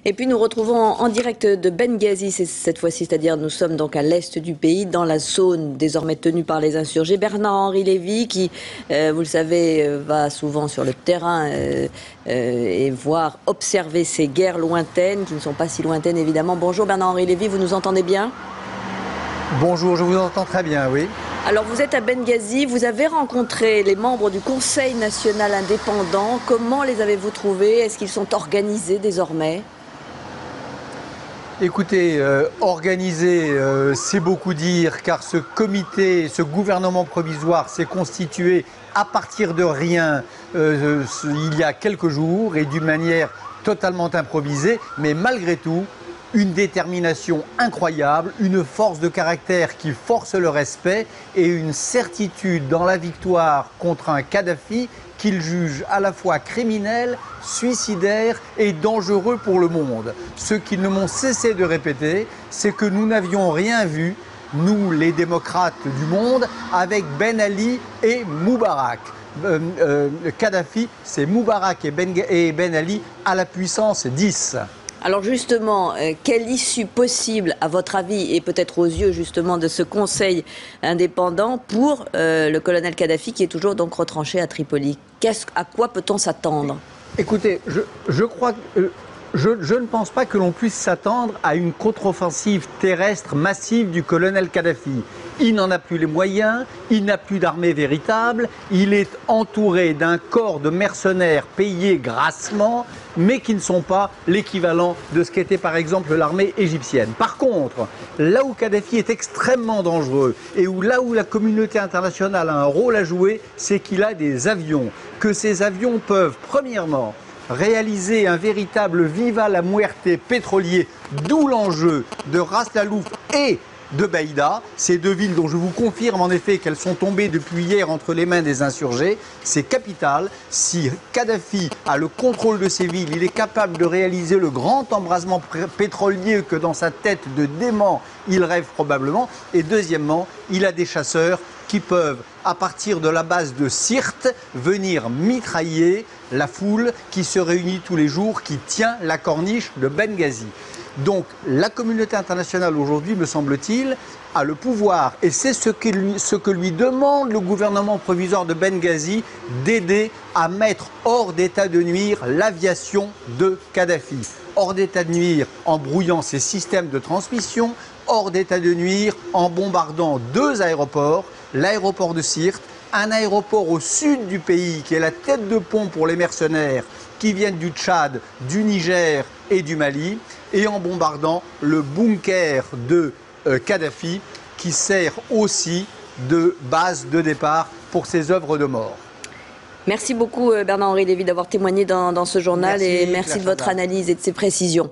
Et puis nous retrouvons en direct de Benghazi cette fois-ci, c'est-à-dire nous sommes donc à l'est du pays, dans la zone désormais tenue par les insurgés. Bernard-Henri Lévy, qui, vous le savez, va souvent sur le terrain et voir, observer ces guerres lointaines, qui ne sont pas si lointaines évidemment. Bonjour Bernard-Henri Lévy, vous nous entendez bien ? Bonjour, je vous entends très bien, oui. Alors vous êtes à Benghazi, vous avez rencontré les membres du Conseil national indépendant. Comment les avez-vous trouvés? Est-ce qu'ils sont organisés désormais? Écoutez, organiser, c'est beaucoup dire, car ce comité, ce gouvernement provisoire s'est constitué à partir de rien il y a quelques jours et d'une manière totalement improvisée, mais malgré tout, une détermination incroyable, une force de caractère qui force le respect et une certitude dans la victoire contre un Kadhafi qu'il juge à la fois criminel, suicidaire et dangereux pour le monde. Ce qu'ils ne m'ont cessé de répéter, c'est que nous n'avions rien vu, nous les démocrates du monde, avec Ben Ali et Moubarak. Kadhafi, c'est Moubarak et Ben Ali à la puissance 10. Alors justement, quelle issue possible, à votre avis, et peut-être aux yeux justement de ce conseil indépendant pour le colonel Kadhafi qui est toujours donc retranché à Tripoli? À quoi peut-on s'attendre? Écoutez, je crois que je ne pense pas que l'on puisse s'attendre à une contre-offensive terrestre massive du colonel Kadhafi. Il n'en a plus les moyens, il n'a plus d'armée véritable, il est entouré d'un corps de mercenaires payés grassement, mais qui ne sont pas l'équivalent de ce qu'était par exemple l'armée égyptienne. Par contre, là où Kadhafi est extrêmement dangereux et là où la communauté internationale a un rôle à jouer, c'est qu'il a des avions. Que ces avions peuvent, premièrement, réaliser un véritable viva la muerte pétrolier, d'où l'enjeu de Ras Lalouf et de Baïda, ces deux villes dont je vous confirme en effet qu'elles sont tombées depuis hier entre les mains des insurgés. C'est capital. Si Kadhafi a le contrôle de ces villes, il est capable de réaliser le grand embrasement pétrolier que dans sa tête de dément il rêve probablement. Et deuxièmement, il a des chasseurs qui peuvent, à partir de la base de Sirte, venir mitrailler la foule qui se réunit tous les jours, qui tient la corniche de Benghazi. Donc la communauté internationale aujourd'hui, me semble-t-il, a le pouvoir, et c'est ce que lui demande le gouvernement provisoire de Benghazi, d'aider à mettre hors d'état de nuire l'aviation de Kadhafi. Hors d'état de nuire en brouillant ses systèmes de transmission, hors d'état de nuire en bombardant deux aéroports, l'aéroport de Sirte, un aéroport au sud du pays qui est la tête de pont pour les mercenaires qui viennent du Tchad, du Niger et du Mali, et en bombardant le bunker de Kadhafi qui sert aussi de base de départ pour ses œuvres de mort. Merci beaucoup Bernard-Henri Lévy d'avoir témoigné dans ce journal et merci de votre analyse et de ses précisions.